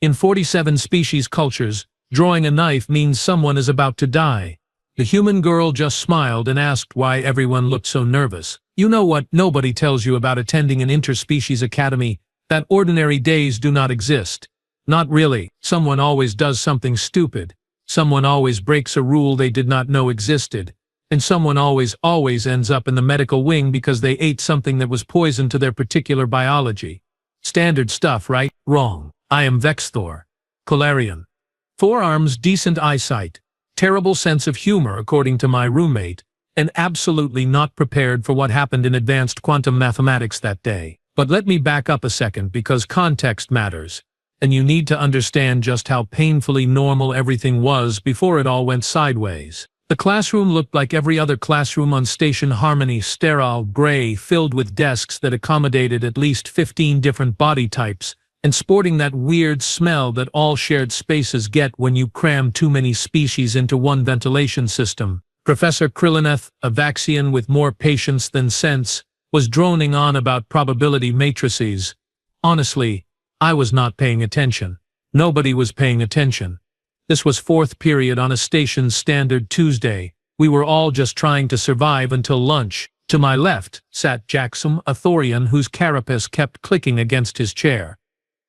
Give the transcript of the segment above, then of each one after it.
In 47 species cultures, drawing a knife means someone is about to die. The human girl just smiled and asked why everyone looked so nervous. You know what nobody tells you about attending an interspecies academy? That ordinary days do not exist. Not really. Someone always does something stupid. Someone always breaks a rule they did not know existed. And someone always ends up in the medical wing because they ate something that was poison to their particular biology. Standard stuff, right? Wrong. I am Vexthor. Colarian. 4 arms, decent eyesight. Terrible sense of humor according to my roommate, and absolutely not prepared for what happened in advanced quantum mathematics that day. But let me back up a second because context matters, and you need to understand just how painfully normal everything was before it all went sideways. The classroom looked like every other classroom on Station Harmony, sterile, gray, filled with desks that accommodated at least 15 different body types, and sporting that weird smell that all shared spaces get when you cram too many species into one ventilation system. Professor Krylineth, a Vaxian with more patience than sense, was droning on about probability matrices. Honestly, I was not paying attention. Nobody was paying attention. This was 4th period on a station's standard Tuesday. We were all just trying to survive until lunch. To my left sat Jackson, a Thorian whose carapace kept clicking against his chair.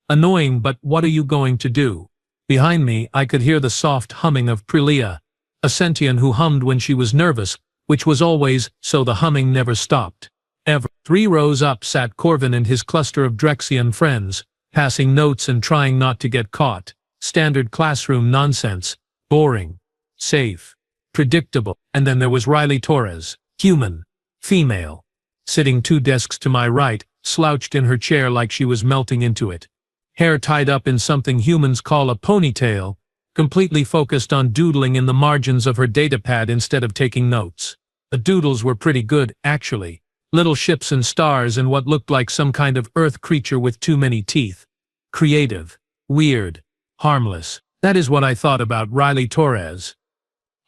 Annoying, but what are you going to do? Behind me, I could hear the soft humming of Prilia, a sentient who hummed when she was nervous, which was always, so the humming never stopped. Ever. 3 rows up sat Corvin and his cluster of Drexian friends, passing notes and trying not to get caught. Standard classroom nonsense. Boring. Safe. Predictable. And then there was Riley Torres, human, female, sitting 2 desks to my right, slouched in her chair like she was melting into it. Hair tied up in something humans call a ponytail, completely focused on doodling in the margins of her datapad instead of taking notes. The doodles were pretty good, actually. Little ships and stars and what looked like some kind of earth creature with too many teeth. Creative. Weird. Harmless. That is what I thought about Riley Torres.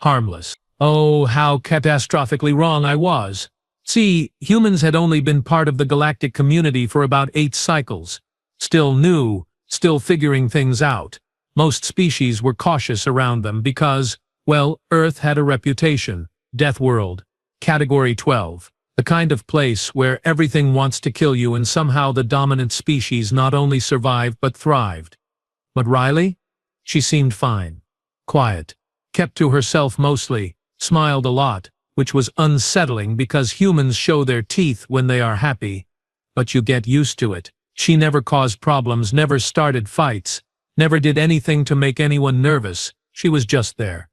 Harmless. Oh, how catastrophically wrong I was. See, humans had only been part of the galactic community for about 8 cycles. Still new, still figuring things out. Most species were cautious around them because, well, Earth had a reputation. Deathworld. Category 12. The kind of place where everything wants to kill you and somehow the dominant species not only survived but thrived. But Riley? She seemed fine. Quiet. Kept to herself mostly. Smiled a lot, which was unsettling because humans show their teeth when they are happy. But you get used to it. She never caused problems, never started fights, never did anything to make anyone nervous. She was just there.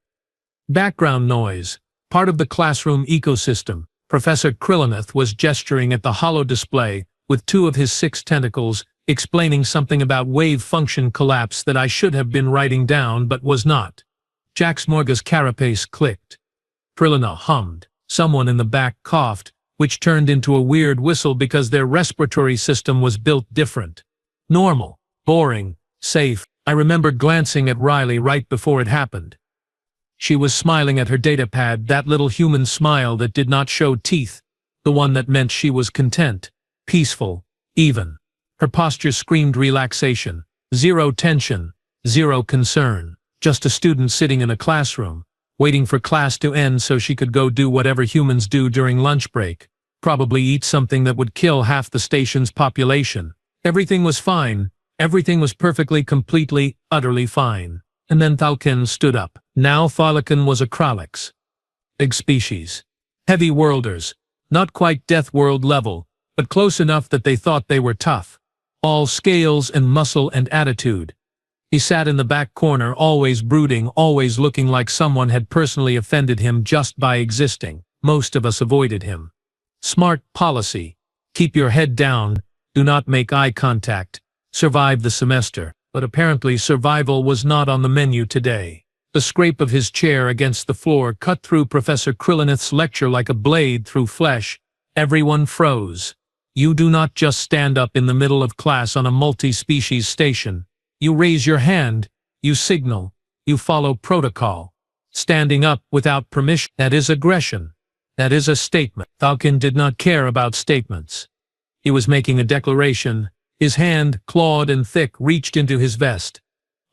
Background noise. Part of the classroom ecosystem. Professor Krylineth was gesturing at the holo display with 2 of his 6 tentacles, explaining something about wave function collapse that I should have been writing down but was not. Jax Morga's carapace clicked. Krylineth hummed. Someone in the back coughed, which turned into a weird whistle because their respiratory system was built different. Normal. Boring. Safe. I remember glancing at Riley right before it happened. She was smiling at her datapad, that little human smile that did not show teeth, the one that meant she was content, peaceful, even. Her posture screamed relaxation, 0 tension, 0 concern, just a student sitting in a classroom, waiting for class to end so she could go do whatever humans do during lunch break, probably eat something that would kill half the station's population. Everything was fine, everything was perfectly, completely, utterly fine. And then Thalkin stood up. Now Thalakin was a Kralix. Big species. Heavy worlders. Not quite Deathworld level, but close enough that they thought they were tough. All scales and muscle and attitude. He sat in the back corner, always brooding, always looking like someone had personally offended him just by existing. Most of us avoided him. Smart policy. Keep your head down. Do not make eye contact. Survive the semester. But apparently survival was not on the menu today. The scrape of his chair against the floor cut through Professor Krylineth's lecture like a blade through flesh. Everyone froze. You do not just stand up in the middle of class on a multi-species station. You raise your hand, you signal, you follow protocol. Standing up without permission, that is aggression. That is a statement. Thalkin did not care about statements. He was making a declaration. His hand, clawed and thick, reached into his vest.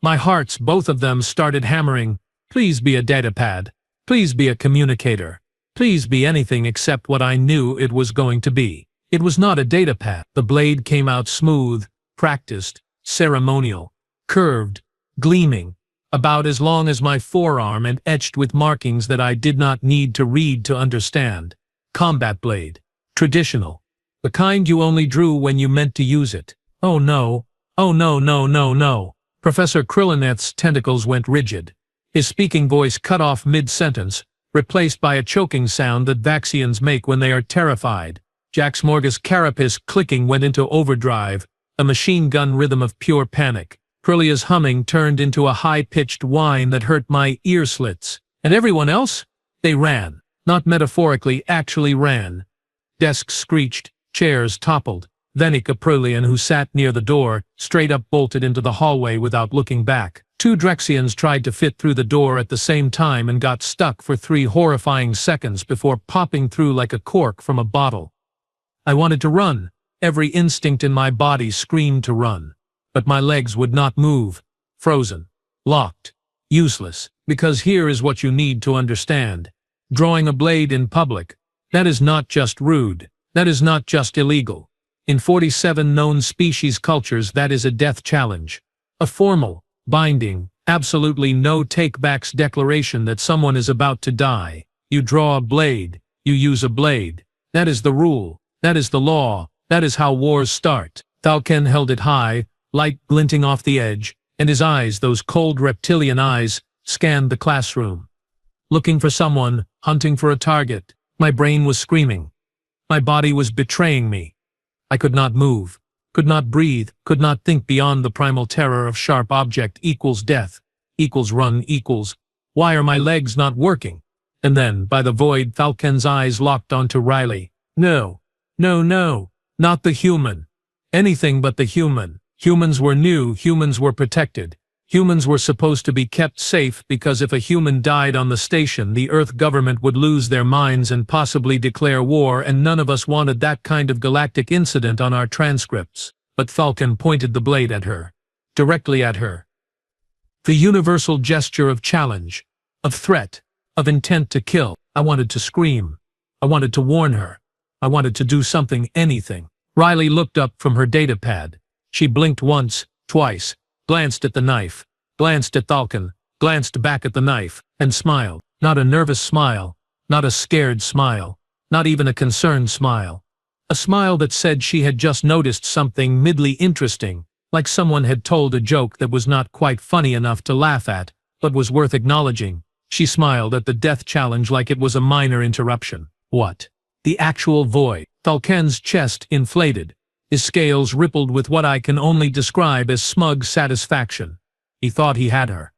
My hearts, both of them, started hammering. Please be a datapad. Please be a communicator. Please be anything except what I knew it was going to be. It was not a datapad. The blade came out smooth, practiced, ceremonial, curved, gleaming, about as long as my forearm and etched with markings that I did not need to read to understand. Combat blade. Traditional. The kind you only drew when you meant to use it. Oh no. Oh no no no no. Professor Krillineth's tentacles went rigid. His speaking voice cut off mid-sentence, replaced by a choking sound that Vaxians make when they are terrified. Jax Morgus' carapace clicking went into overdrive, a machine gun rhythm of pure panic. Krillia's humming turned into a high-pitched whine that hurt my ear slits. And everyone else? They ran. Not metaphorically, actually ran. Desks screeched, chairs toppled. Venik Aprulian, who sat near the door, straight up bolted into the hallway without looking back. 2 Drexians tried to fit through the door at the same time and got stuck for 3 horrifying seconds before popping through like a cork from a bottle. I wanted to run. Every instinct in my body screamed to run. But my legs would not move. Frozen. Locked. Useless. Because here is what you need to understand. Drawing a blade in public. That is not just rude. That is not just illegal. In 47 known species cultures, that is a death challenge. A formal, binding, absolutely no take-backs declaration that someone is about to die. You draw a blade. You use a blade. That is the rule. That is the law. That is how wars start. Thalken held it high, light glinting off the edge, and his eyes, those cold reptilian eyes, scanned the classroom. Looking for someone, hunting for a target. My brain was screaming. My body was betraying me. I could not move, could not breathe, could not think beyond the primal terror of sharp object equals death, equals run equals, why are my legs not working? And then, by the void, Thalken's eyes locked onto Riley. No, no, no, not the human. Anything but the human. Humans were new, humans were protected. Humans were supposed to be kept safe because if a human died on the station, the Earth government would lose their minds and possibly declare war, and none of us wanted that kind of galactic incident on our transcripts. But Thalken pointed the blade at her. Directly at her. The universal gesture of challenge, of threat, of intent to kill. I wanted to scream. I wanted to warn her. I wanted to do something, anything. Riley looked up from her datapad. She blinked once, twice, glanced at the knife, glanced at Thalken, glanced back at the knife, and smiled. Not a nervous smile, not a scared smile, not even a concerned smile. A smile that said she had just noticed something midly interesting, like someone had told a joke that was not quite funny enough to laugh at, but was worth acknowledging. She smiled at the death challenge like it was a minor interruption. What? The actual void. Thalken's chest inflated. His scales rippled with what I can only describe as smug satisfaction. He thought he had her.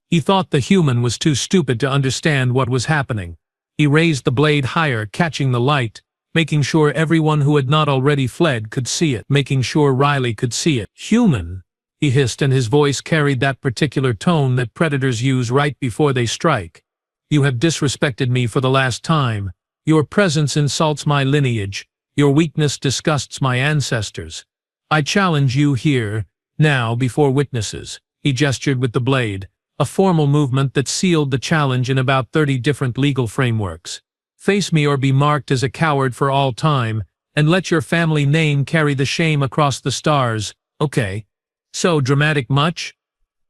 He thought the human was too stupid to understand what was happening. He raised the blade higher, catching the light, making sure everyone who had not already fled could see it, making sure Riley could see it. Human, he hissed, and his voice carried that particular tone that predators use right before they strike. You have disrespected me for the last time. Your presence insults my lineage. Your weakness disgusts my ancestors. I challenge you here, now, before witnesses. He gestured with the blade, a formal movement that sealed the challenge in about 30 different legal frameworks. Face me or be marked as a coward for all time, and let your family name carry the shame across the stars. Okay. So dramatic much?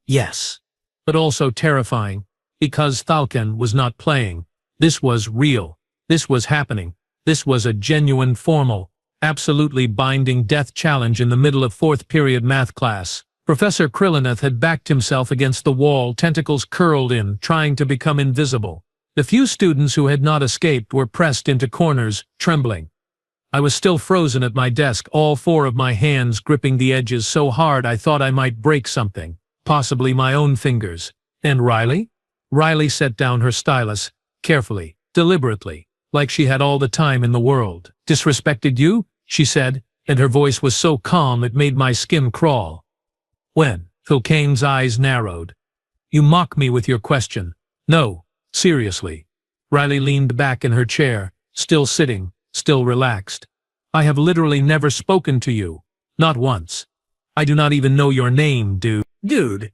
Yes. But also terrifying, because Thalken was not playing. This was real. This was happening. This was a genuine, formal, absolutely binding death challenge in the middle of 4th period math class. Professor Krillineth had backed himself against the wall, tentacles curled in, trying to become invisible. The few students who had not escaped were pressed into corners, trembling. I was still frozen at my desk, all 4 of my hands gripping the edges so hard I thought I might break something, possibly my own fingers. And Riley? Riley set down her stylus, carefully, deliberately, like she had all the time in the world. Disrespected you? She said, and her voice was so calm it made my skin crawl. When? Thalken's eyes narrowed. You mock me with your question. No, seriously. Riley leaned back in her chair, still sitting, still relaxed. I have literally never spoken to you. Not once. I do not even know your name, dude. Dude.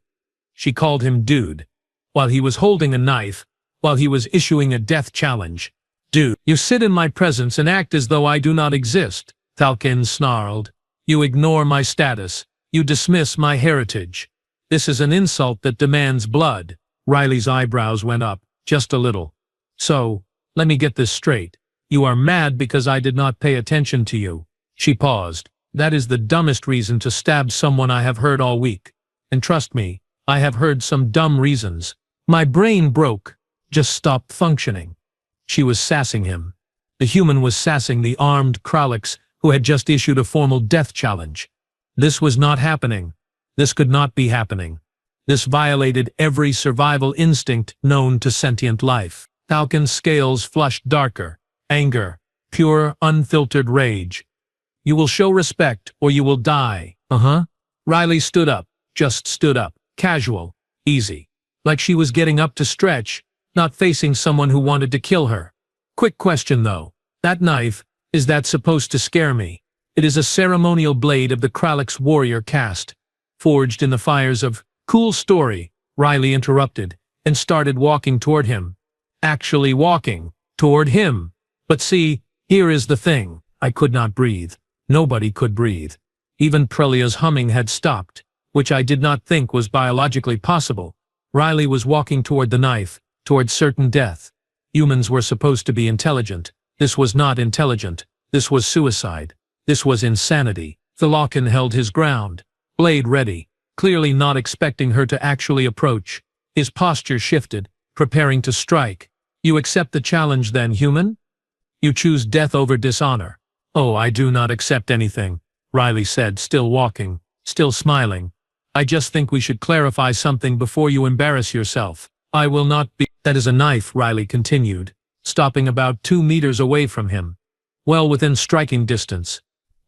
She called him dude. While he was holding a knife, while he was issuing a death challenge. Dude, you sit in my presence and act as though I do not exist, Falcon snarled. You ignore my status. You dismiss my heritage. This is an insult that demands blood. Riley's eyebrows went up, just a little. So, let me get this straight. You are mad because I did not pay attention to you. She paused. That is the dumbest reason to stab someone I have heard all week. And trust me, I have heard some dumb reasons. My brain broke. Just stopped functioning. She was sassing him. The human was sassing the armed Kralix who had just issued a formal death challenge. This was not happening. This could not be happening. This violated every survival instinct known to sentient life. Falcon's scales flushed darker. Anger. Pure, unfiltered rage. You will show respect, or you will die. Riley stood up. Just stood up. Casual. Easy. Like she was getting up to stretch, not facing someone who wanted to kill her. Quick question though. That knife, is that supposed to scare me? It is a ceremonial blade of the Kralix warrior caste, forged in the fires of... Cool story, Riley interrupted, and started walking toward him. Actually walking. Toward him. But see, here is the thing. I could not breathe. Nobody could breathe. Even Prelia's humming had stopped, which I did not think was biologically possible. Riley was walking toward the knife, toward certain death. Humans were supposed to be intelligent. This was not intelligent. This was suicide. This was insanity. Falcon held his ground, blade ready, clearly not expecting her to actually approach. His posture shifted, preparing to strike. You accept the challenge then, human? You choose death over dishonor. Oh, I do not accept anything, Riley said, still walking, still smiling. I just think we should clarify something before you embarrass yourself. I will not be— That is a knife, Riley continued, stopping about 2 meters away from him. Well within striking distance.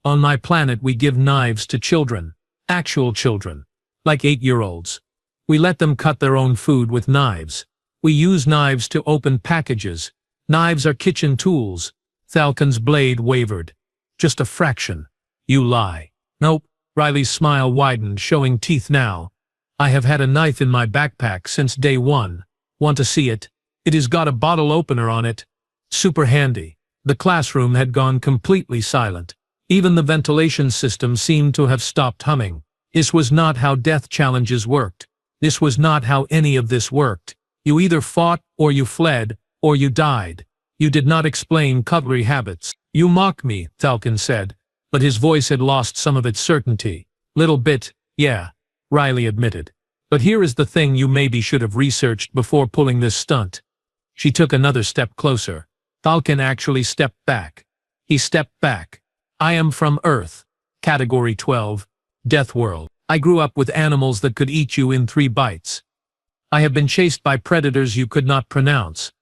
On my planet we give knives to children. Actual children. Like 8-year-olds. We let them cut their own food with knives. We use knives to open packages. Knives are kitchen tools. Falcon's blade wavered. Just a fraction. You lie. Nope. Riley's smile widened, showing teeth now. I have had a knife in my backpack since day 1. Want to see it? It has got a bottle opener on it. Super handy. The classroom had gone completely silent. Even the ventilation system seemed to have stopped humming. This was not how death challenges worked. This was not how any of this worked. You either fought, or you fled, or you died. You did not explain cutlery habits. You mock me, Falcon said, but his voice had lost some of its certainty. Little bit, yeah, Riley admitted. But here is the thing you maybe should have researched before pulling this stunt. She took another step closer. Falcon actually stepped back. He stepped back. I am from Earth. Category 12. Deathworld. I grew up with animals that could eat you in 3 bites. I have been chased by predators you could not pronounce.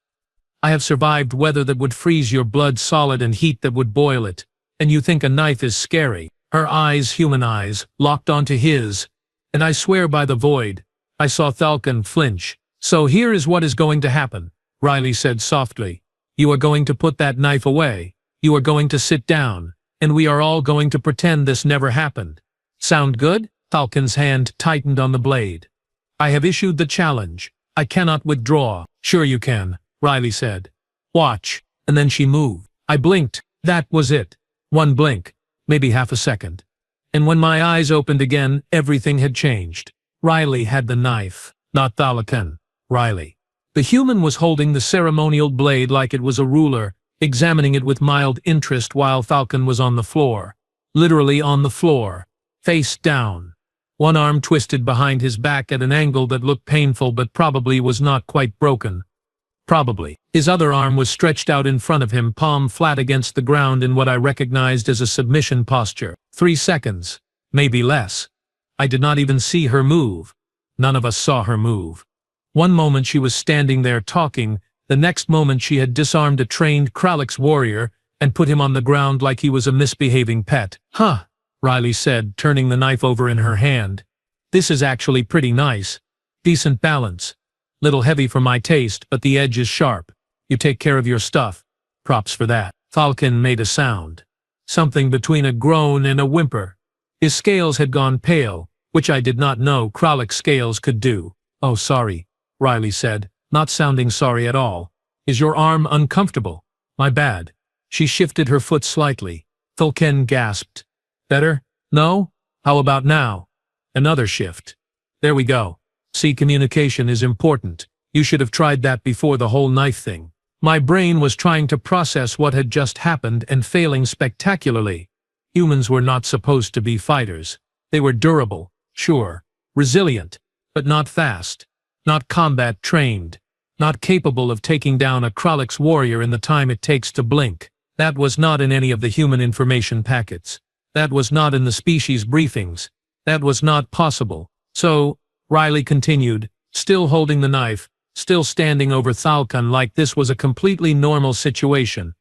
I have survived weather that would freeze your blood solid and heat that would boil it. And you think a knife is scary. Her eyes, human eyes, locked onto his. And I swear by the void, I saw Falcon flinch. So here is what is going to happen, Riley said softly. You are going to put that knife away. You are going to sit down. And we are all going to pretend this never happened. Sound good? Falcon's hand tightened on the blade. I have issued the challenge. I cannot withdraw. Sure you can, Riley said. Watch. And then she moved. I blinked. That was it. 1 blink. Maybe half a second. And when my eyes opened again, everything had changed. Riley had the knife. Not Falcon. Riley. The human was holding the ceremonial blade like it was a ruler, examining it with mild interest while Falcon was on the floor. Literally on the floor. Face down. One arm twisted behind his back at an angle that looked painful but probably was not quite broken. Probably. His other arm was stretched out in front of him, palm flat against the ground in what I recognized as a submission posture. 3 seconds. Maybe less. I did not even see her move. None of us saw her move. One moment she was standing there talking, the next moment she had disarmed a trained Kralix warrior and put him on the ground like he was a misbehaving pet. Huh, Riley said, turning the knife over in her hand. This is actually pretty nice. Decent balance. Little heavy for my taste, but the edge is sharp. You take care of your stuff. Props for that. Falcon made a sound. Something between a groan and a whimper. His scales had gone pale, which I did not know Kralik scales could do. "Oh, sorry," Riley said, not sounding sorry at all. "Is your arm uncomfortable?" "My bad." She shifted her foot slightly. Thalken gasped. "Better? No? How about now?" Another shift. "There we go. See, communication is important. You should have tried that before the whole knife thing." My brain was trying to process what had just happened and failing spectacularly. Humans were not supposed to be fighters. They were durable, sure, resilient, but not fast, not combat trained, not capable of taking down a Kralik's warrior in the time it takes to blink. That was not in any of the human information packets. That was not in the species briefings. That was not possible. So, Riley continued, still holding the knife, still standing over Thalken like this was a completely normal situation.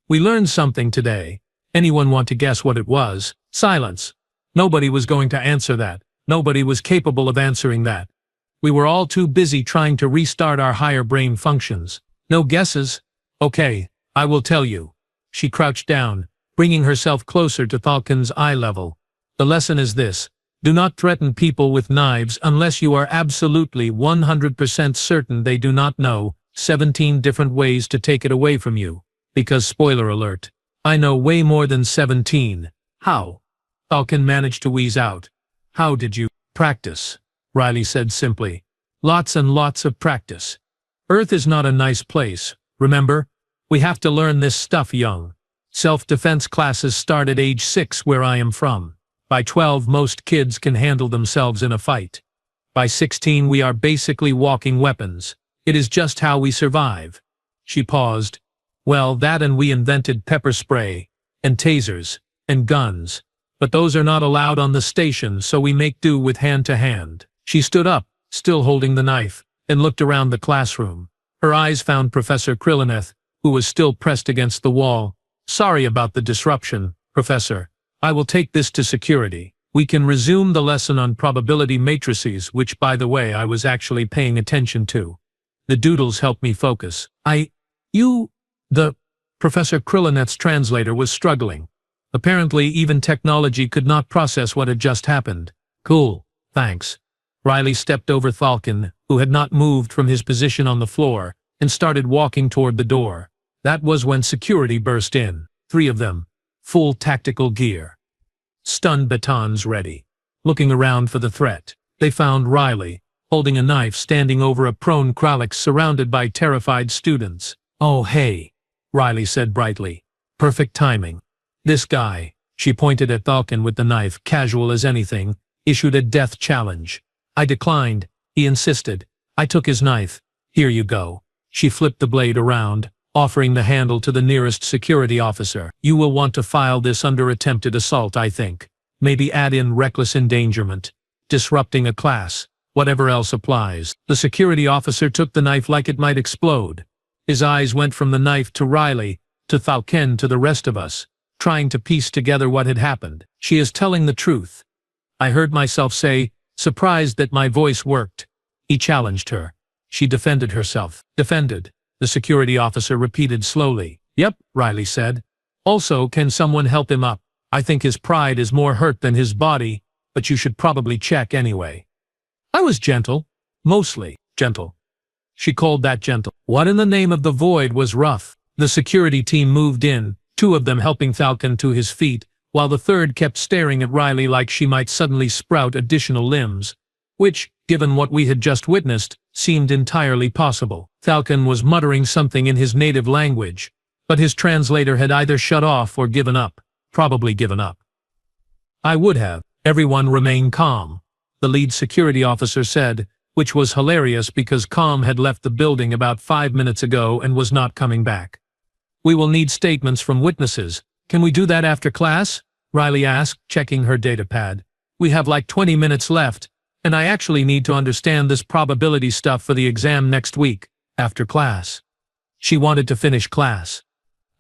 "We learned something today. Anyone want to guess what it was?" Silence. Nobody was going to answer that. Nobody was capable of answering that. We were all too busy trying to restart our higher brain functions. "No guesses? Okay, I will tell you." She crouched down, bringing herself closer to Thalken's eye level. "The lesson is this. Do not threaten people with knives unless you are absolutely 100% certain they do not know 17 different ways to take it away from you. Because, spoiler alert, I know way more than 17. How?" Thalken managed to wheeze out. "How did you practice?" Riley said simply. "Lots and lots of practice. Earth is not a nice place, remember? We have to learn this stuff young. Self-defense classes start at age 6 where I am from. By 12 most kids can handle themselves in a fight. By 16 we are basically walking weapons. It is just how we survive." She paused. "Well, that and we invented pepper spray, and tasers, and guns. But those are not allowed on the station, so we make do with hand-to-hand." She stood up, still holding the knife, and looked around the classroom. Her eyes found Professor Kryleneth, who was still pressed against the wall. "Sorry about the disruption, Professor. I will take this to security. We can resume the lesson on probability matrices, which, by the way, I was actually paying attention to. The doodles helped me focus." The Professor Kryleneth's translator was struggling. Apparently, even technology could not process what had just happened. "Cool, thanks." Riley stepped over Thalken, who had not moved from his position on the floor, and started walking toward the door. That was when security burst in. 3 of them. Full tactical gear. Stun batons ready. Looking around for the threat, they found Riley, holding a knife standing over a prone Kralik surrounded by terrified students. "Oh hey," Riley said brightly. "Perfect timing. This guy," she pointed at Thalken with the knife, casual as anything, issued a death challenge. I declined. He insisted. I took his knife. "Here you go." She flipped the blade around, offering the handle to the nearest security officer. "You will want to file this under attempted assault, I think. Maybe add in reckless endangerment, disrupting a class, whatever else applies." The security officer took the knife like it might explode. His eyes went from the knife to Riley, to Thalken, to the rest of us, trying to piece together what had happened. "She is telling the truth," I heard myself say, surprised that my voice worked. He challenged her. She defended herself. "Defended," the security officer repeated slowly. "Yep," Riley said. "Also, can someone help him up? I think his pride is more hurt than his body, but you should probably check anyway." I was gentle. Mostly gentle. She called that gentle. What in the name of the void was rough? The security team moved in, 2 of them helping Thalken to his feet, while the third kept staring at Riley like she might suddenly sprout additional limbs, which, given what we had just witnessed, seemed entirely possible. Thalken was muttering something in his native language, but his translator had either shut off or given up. Probably given up. I would have. "Everyone remain calm," the lead security officer said, which was hilarious because Calm had left the building about 5 minutes ago and was not coming back. "We will need statements from witnesses. Can we do that after class?" Riley asked, checking her datapad. "We have like 20 minutes left, and I actually need to understand this probability stuff for the exam next week, after class." She wanted to finish class.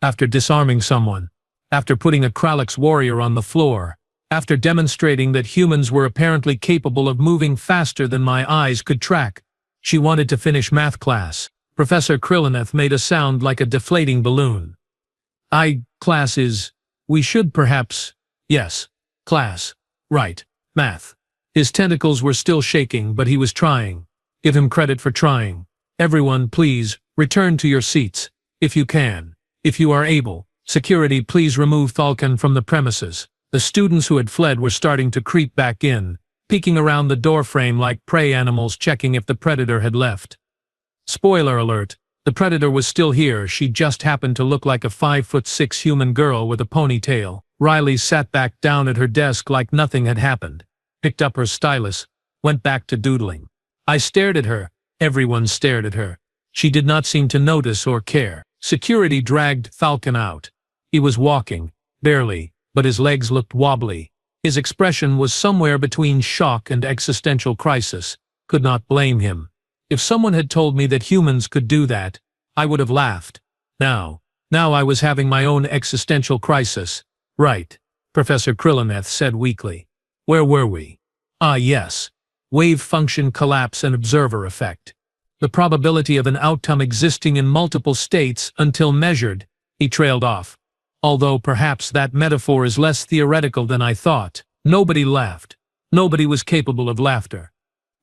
After disarming someone, after putting a Kralik's warrior on the floor, after demonstrating that humans were apparently capable of moving faster than my eyes could track, she wanted to finish math class. Professor Kryleneth made a sound like a deflating balloon. Class is, we should perhaps, yes, class, right, math. His tentacles were still shaking, but he was trying. Give him credit for trying. Everyone, please, return to your seats. If you can. If you are able. Security, please remove Falcon from the premises. The students who had fled were starting to creep back in, peeking around the doorframe like prey animals checking if the predator had left. Spoiler alert, the predator was still here. She just happened to look like a 5'6" human girl with a ponytail. Riley sat back down at her desk like nothing had happened, picked up her stylus, went back to doodling. I stared at her. Everyone stared at her. She did not seem to notice or care. Security dragged Falcon out. He was walking, barely, but his legs looked wobbly. His expression was somewhere between shock and existential crisis. Could not blame him. If someone had told me that humans could do that, I would have laughed. Now I was having my own existential crisis. Right, Professor Krillineth said weakly. Where were we? Ah yes. Wave function collapse and observer effect. The probability of an outcome existing in multiple states until measured. He trailed off. Although perhaps that metaphor is less theoretical than I thought. Nobody laughed. Nobody was capable of laughter.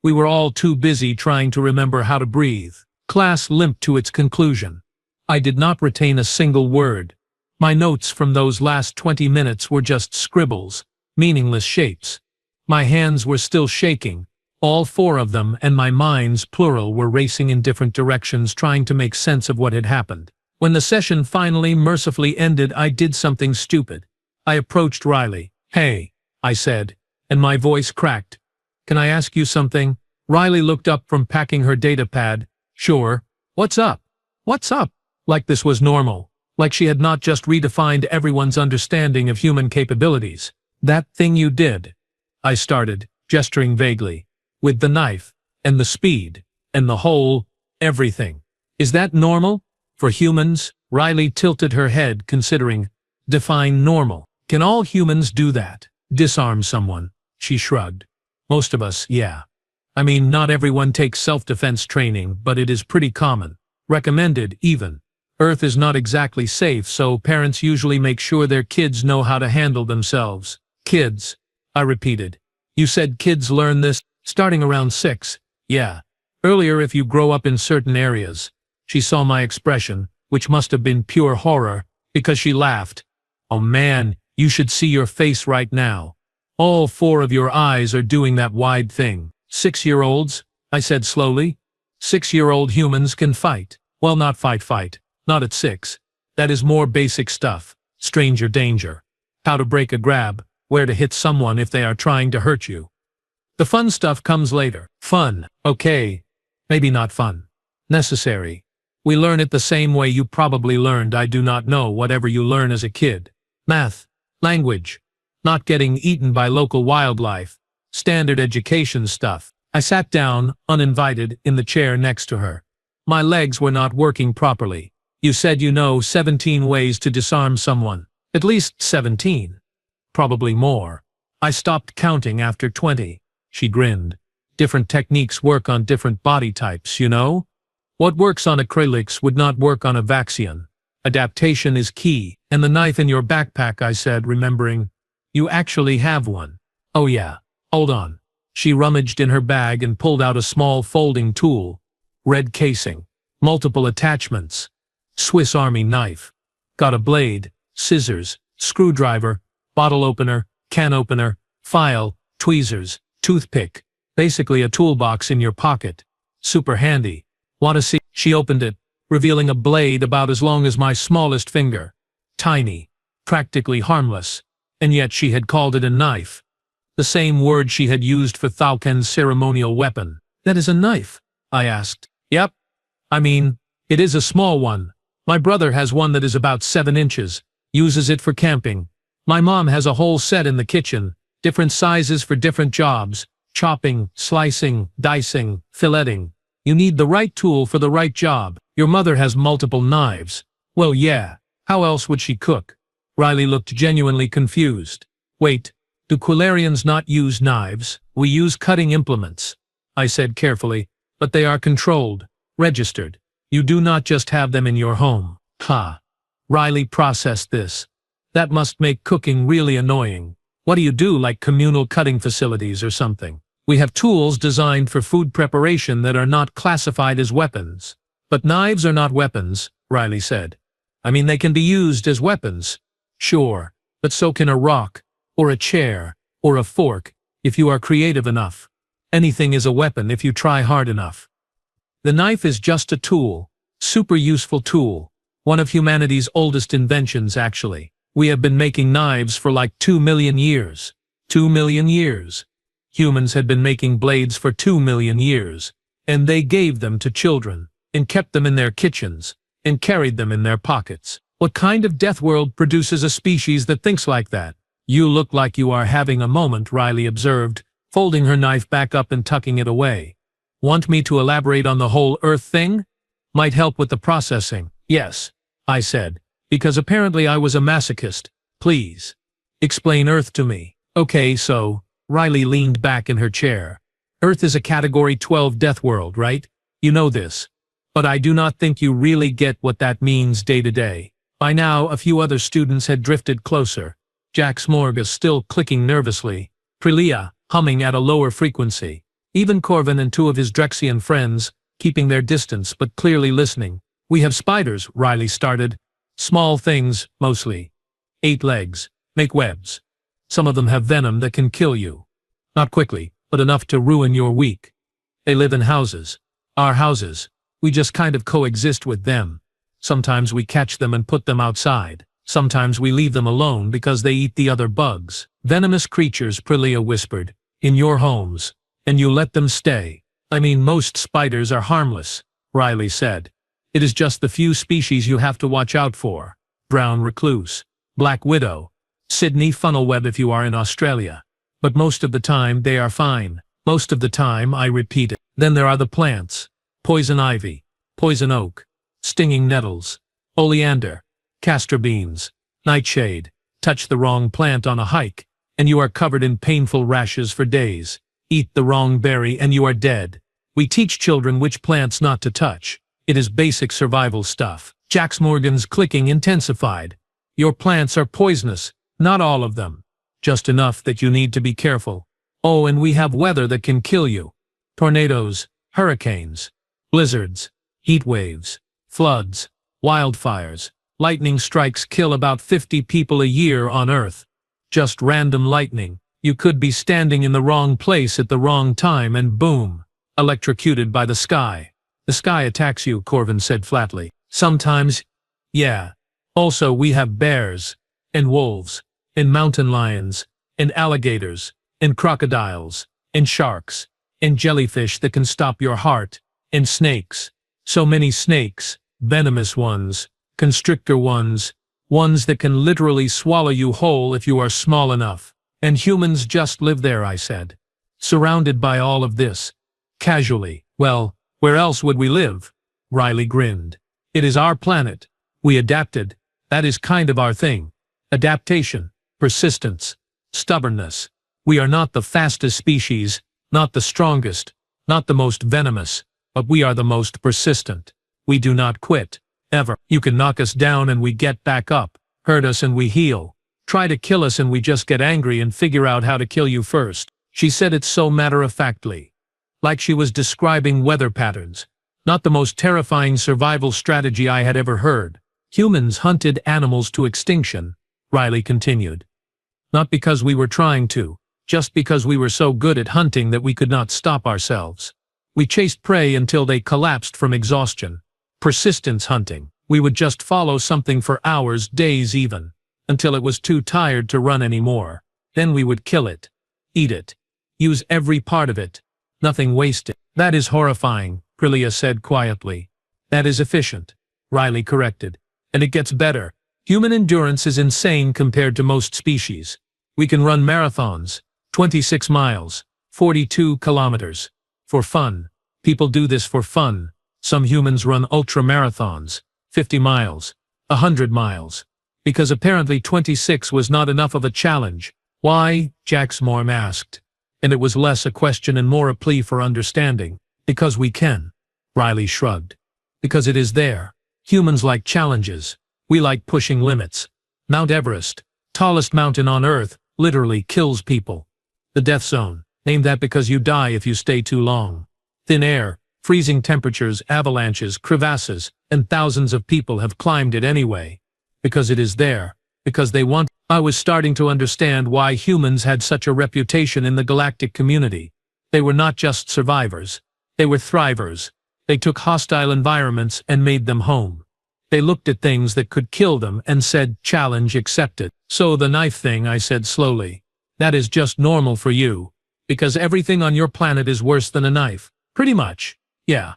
We were all too busy trying to remember how to breathe. Class limped to its conclusion. I did not retain a single word. My notes from those last 20 minutes were just scribbles, meaningless shapes. My hands were still shaking, all four of them, and my minds, plural, were racing in different directions trying to make sense of what had happened. When the session finally mercifully ended, I did something stupid. I approached Riley. Hey, I said, and my voice cracked. Can I ask you something? Riley looked up from packing her datapad. Sure. What's up? What's up? Like this was normal. Like she had not just redefined everyone's understanding of human capabilities. That thing you did. I started, gesturing vaguely. With the knife, and the speed, and the whole, everything. Is that normal? For humans? Riley tilted her head, considering. Define normal. Can all humans do that? Disarm someone? She shrugged. Most of us, yeah. I mean, not everyone takes self-defense training, but it is pretty common. Recommended, even. Earth is not exactly safe, so parents usually make sure their kids know how to handle themselves. Kids, I repeated. You said kids learn this, starting around 6. Yeah. Earlier if you grow up in certain areas. She saw my expression, which must have been pure horror, because she laughed. Oh man, you should see your face right now. All 4 of your eyes are doing that wide thing. 6-year-olds, I said slowly. 6-year-old humans can fight. Well, not fight. Not at 6. That is more basic stuff. Stranger danger. How to break a grab, where to hit someone if they are trying to hurt you. The fun stuff comes later. Fun, okay. Maybe not fun. Necessary. We learn it the same way you probably learned, I do not know, whatever you learn as a kid. Math. Language. Not getting eaten by local wildlife. Standard education stuff. I sat down, uninvited, in the chair next to her. My legs were not working properly. You said you know 17 ways to disarm someone. At least 17. Probably more. I stopped counting after 20. She grinned. Different techniques work on different body types, you know? What works on acrylics would not work on a Vaxian. Adaptation is key. And the knife in your backpack, I said, remembering. You actually have one. Oh yeah. Hold on. She rummaged in her bag and pulled out a small folding tool. Red casing. Multiple attachments. Swiss Army knife. Got a blade, scissors, screwdriver, bottle opener, can opener, file, tweezers, toothpick. Basically a toolbox in your pocket. Super handy. Want to see? She opened it, revealing a blade about as long as my smallest finger. Tiny. Practically harmless. And yet she had called it a knife. The same word she had used for Thalken's ceremonial weapon. That is a knife? I asked. Yep. I mean, it is a small one. My brother has one that is about 7 inches. Uses it for camping. My mom has a whole set in the kitchen. Different sizes for different jobs. Chopping, slicing, dicing, filleting. You need the right tool for the right job. Your mother has multiple knives. Well, yeah. How else would she cook? Riley looked genuinely confused. Wait, do Quilarians not use knives? We use cutting implements. I said carefully, but they are controlled, registered. You do not just have them in your home. Ha. Riley processed this. That must make cooking really annoying. What do you do, like communal cutting facilities or something? We have tools designed for food preparation that are not classified as weapons. But knives are not weapons, Riley said. I mean, they can be used as weapons. Sure, but so can a rock, or a chair, or a fork, if you are creative enough. Anything is a weapon if you try hard enough. The knife is just a tool, super useful tool, one of humanity's oldest inventions actually. We have been making knives for like 2 million years. 2 million years. Humans had been making blades for 2 million years, and they gave them to children, and kept them in their kitchens, and carried them in their pockets. What kind of Deathworld produces a species that thinks like that? You look like you are having a moment, Riley observed, folding her knife back up and tucking it away. Want me to elaborate on the whole Earth thing? Might help with the processing. Yes, I said, because apparently I was a masochist. Please. Explain Earth to me. Okay, so, Riley leaned back in her chair. Earth is a Category 12 Deathworld, right? You know this. But I do not think you really get what that means day to day. By now, a few other students had drifted closer. Jack Smorgas still clicking nervously. Prilia, humming at a lower frequency. Even Corvin and 2 of his Drexian friends, keeping their distance but clearly listening. We have spiders, Riley started. Small things, mostly. 8 legs. Make webs. Some of them have venom that can kill you. Not quickly, but enough to ruin your week. They live in houses. Our houses. We just kind of coexist with them. Sometimes we catch them and put them outside. Sometimes we leave them alone because they eat the other bugs. Venomous creatures, Prilia whispered. In your homes. And you let them stay. I mean, most spiders are harmless, Riley said. It is just the few species you have to watch out for. Brown recluse. Black widow. Sydney funnelweb if you are in Australia. But most of the time they are fine. Most of the time, I repeat it. Then there are the plants. Poison ivy. Poison oak. Stinging nettles. Oleander. Castor beans. Nightshade. Touch the wrong plant on a hike, and you are covered in painful rashes for days. Eat the wrong berry and you are dead. We teach children which plants not to touch. It is basic survival stuff. Jack Morgan's clicking intensified. Your plants are poisonous. Not all of them. Just enough that you need to be careful. Oh, and we have weather that can kill you. Tornadoes, hurricanes, blizzards, heat waves, floods, wildfires. Lightning strikes kill about 50 people a year on Earth. Just random lightning. You could be standing in the wrong place at the wrong time and boom, electrocuted by the sky. The sky attacks you, Corvin said flatly. Sometimes, yeah. Also, we have bears, and wolves, and mountain lions, and alligators, and crocodiles, and sharks, and jellyfish that can stop your heart, and snakes. So many snakes, venomous ones, constrictor ones, ones that can literally swallow you whole if you are small enough. And humans just live there, I said. Surrounded by all of this. Casually. Well, where else would we live? Riley grinned. It is our planet. We adapted. That is kind of our thing. Adaptation. Persistence. Stubbornness. We are not the fastest species, not the strongest, not the most venomous, but we are the most persistent. We do not quit. Ever. You can knock us down and we get back up. Hurt us and we heal. Try to kill us and we just get angry and figure out how to kill you first. She said it so matter-of-factly. Like she was describing weather patterns. Not the most terrifying survival strategy I had ever heard. Humans hunted animals to extinction, Riley continued. Not because we were trying to, just because we were so good at hunting that we could not stop ourselves. We chased prey until they collapsed from exhaustion. Persistence hunting. We would just follow something for hours, days even, until it was too tired to run anymore. Then we would kill it. Eat it. Use every part of it. Nothing wasted. That is horrifying, Prilia said quietly. That is efficient, Riley corrected. And it gets better. Human endurance is insane compared to most species. We can run marathons, 26 miles, 42 kilometers. For fun. People do this for fun. Some humans run ultra-marathons, 50 miles, 100 miles. Because apparently 26 was not enough of a challenge. Why? Jack Smorm asked. And it was less a question and more a plea for understanding. Because we can. Riley shrugged. Because it is there. Humans like challenges. We like pushing limits. Mount Everest, tallest mountain on Earth, literally kills people. The death zone, named that because you die if you stay too long. Thin air, freezing temperatures, avalanches, crevasses, and thousands of people have climbed it anyway. Because it is there, because they want. I was starting to understand why humans had such a reputation in the galactic community. They were not just survivors. They were thrivers. They took hostile environments and made them home. They looked at things that could kill them and said, challenge accepted. So the knife thing, I said slowly. That is just normal for you. Because everything on your planet is worse than a knife. Pretty much. Yeah.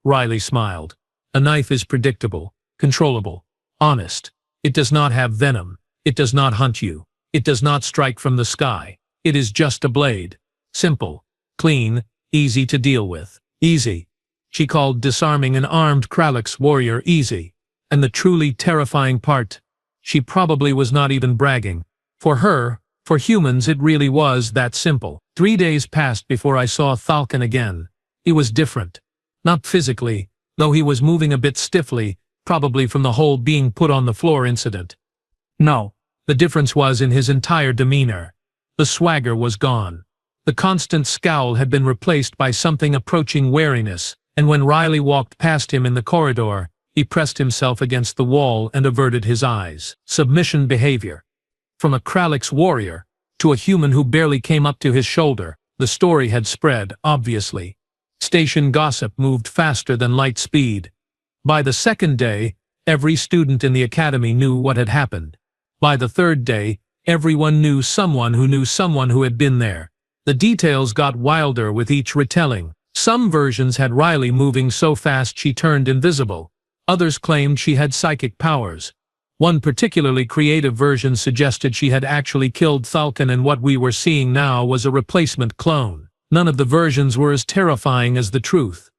Riley smiled. A knife is predictable, controllable, honest. It does not have venom. It does not hunt you. It does not strike from the sky. It is just a blade. Simple, clean, easy to deal with. Easy. She called disarming an armed Kralix warrior easy. And the truly terrifying part, she probably was not even bragging. For her, for humans, it really was that simple. 3 days passed before I saw Thalcon again. He was different. Not physically, though he was moving a bit stiffly, probably from the whole being put on the floor incident. No, the difference was in his entire demeanor. The swagger was gone. The constant scowl had been replaced by something approaching wariness, and when Riley walked past him in the corridor, he pressed himself against the wall and averted his eyes. Submission behavior. From a Kralix warrior to a human who barely came up to his shoulder, the story had spread, obviously. Station gossip moved faster than light speed. By the second day, every student in the academy knew what had happened. By the third day, everyone knew someone who had been there. The details got wilder with each retelling. Some versions had Riley moving so fast she turned invisible. Others claimed she had psychic powers. One particularly creative version suggested she had actually killed Thalcon, and what we were seeing now was a replacement clone. None of the versions were as terrifying as the truth.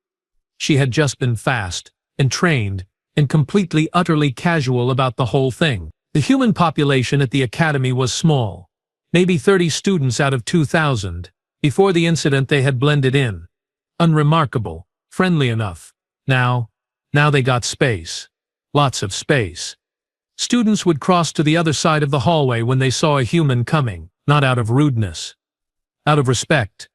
She had just been fast, and trained, and completely utterly casual about the whole thing. The human population at the academy was small. Maybe 30 students out of 2,000. Before the incident they had blended in. Unremarkable, friendly enough. Now they got space. Lots of space. Students would cross to the other side of the hallway when they saw a human coming, not out of rudeness. Out of respect.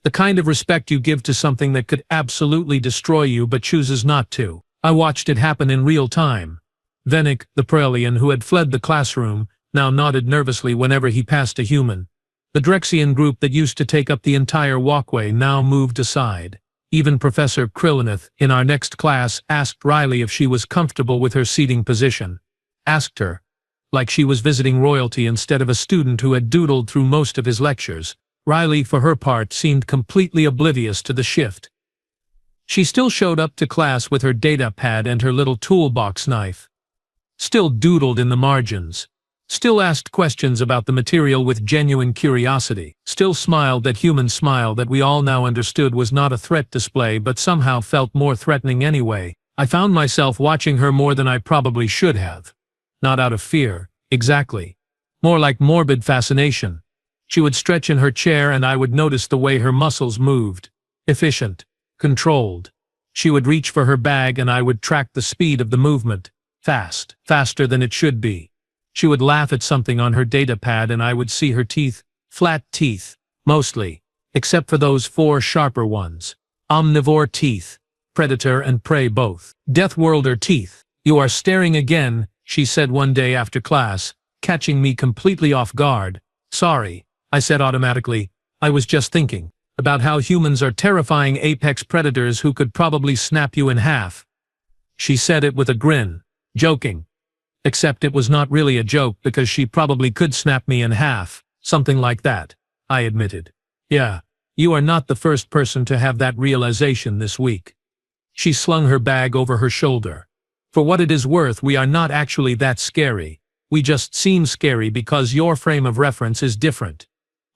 The kind of respect you give to something that could absolutely destroy you but chooses not to. I watched it happen in real time. Venik, the Prelian who had fled the classroom, now nodded nervously whenever he passed a human. The Drexian group that used to take up the entire walkway now moved aside. Even Professor Krillineth, in our next class, asked Riley if she was comfortable with her seating position. Asked her, like she was visiting royalty instead of a student who had doodled through most of his lectures. Riley, for her part, seemed completely oblivious to the shift. She still showed up to class with her data pad and her little toolbox knife. Still doodled in the margins. Still asked questions about the material with genuine curiosity. Still smiled that human smile that we all now understood was not a threat display but somehow felt more threatening anyway. I found myself watching her more than I probably should have. Not out of fear, exactly. More like morbid fascination. She would stretch in her chair and I would notice the way her muscles moved. Efficient. Controlled. She would reach for her bag and I would track the speed of the movement. Fast. Faster than it should be. She would laugh at something on her data pad and I would see her teeth. Flat teeth. Mostly. Except for those 4 sharper ones. Omnivore teeth. Predator and prey both. Deathworlder teeth. You are staring again, she said one day after class, catching me completely off guard. Sorry, I said automatically. I was just thinking about how humans are terrifying apex predators who could probably snap you in half. She said it with a grin, joking. Except it was not really a joke because she probably could snap me in half, something like that, I admitted. Yeah, you are not the first person to have that realization this week. She slung her bag over her shoulder. For what it is worth, we are not actually that scary. We just seem scary because your frame of reference is different.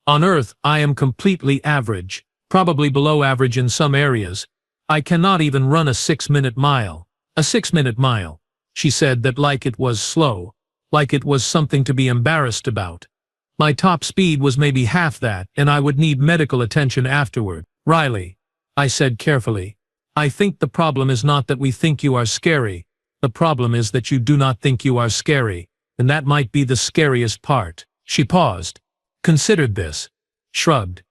On Earth, I am completely average, probably below average in some areas. I cannot even run a 6-minute mile. A 6-minute mile. She said that like it was slow, like it was something to be embarrassed about. My top speed was maybe half that, and I would need medical attention afterward. Riley, I said carefully, I think the problem is not that we think you are scary. The problem is that you do not think you are scary, and that might be the scariest part. She paused. Considered this. Shrugged.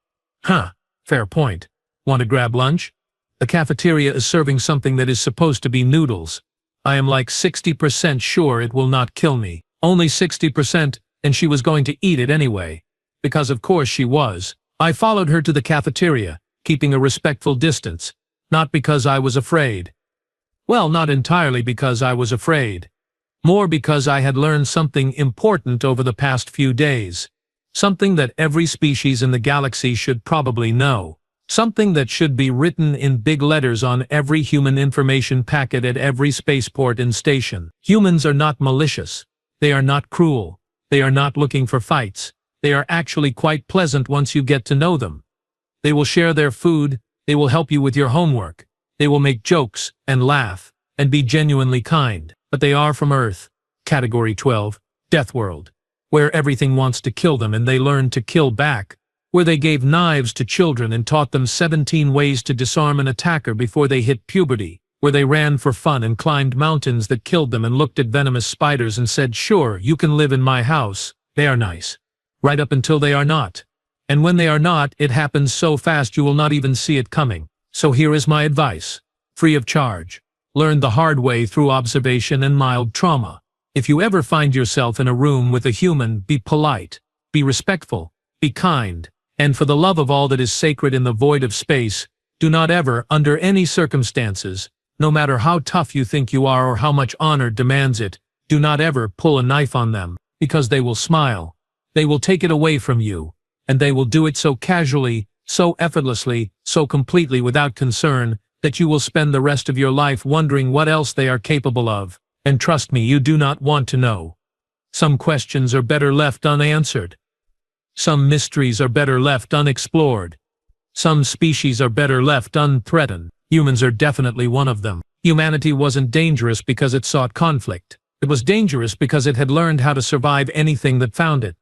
Huh, fair point. Want to grab lunch? The cafeteria is serving something that is supposed to be noodles. I am like 60% sure it will not kill me. Only 60%, and she was going to eat it anyway. Because of course she was. I followed her to the cafeteria, keeping a respectful distance. Not because I was afraid. Well, not entirely because I was afraid. More because I had learned something important over the past few days. Something that every species in the galaxy should probably know. Something that should be written in big letters on every human information packet at every spaceport and station. Humans are not malicious. They are not cruel. They are not looking for fights. They are actually quite pleasant once you get to know them. They will share their food. They will help you with your homework. They will make jokes and laugh and be genuinely kind. But they are from Earth. Category 12, Deathworld. Where everything wants to kill them and they learn to kill back. Where they gave knives to children and taught them 17 ways to disarm an attacker before they hit puberty. Where they ran for fun and climbed mountains that killed them and looked at venomous spiders and said, sure, you can live in my house. They are nice. Right up until they are not. And when they are not, it happens so fast you will not even see it coming. So here is my advice. Free of charge. Learn the hard way through observation and mild trauma. If you ever find yourself in a room with a human, be polite, be respectful, be kind, and for the love of all that is sacred in the void of space, do not ever, under any circumstances, no matter how tough you think you are or how much honor demands it, do not ever pull a knife on them, because they will smile. They will take it away from you, and they will do it so casually, so effortlessly, so completely without concern, that you will spend the rest of your life wondering what else they are capable of. And trust me, you do not want to know. Some questions are better left unanswered. Some mysteries are better left unexplored. Some species are better left unthreatened. Humans are definitely one of them. Humanity wasn't dangerous because it sought conflict. It was dangerous because it had learned how to survive anything that found it.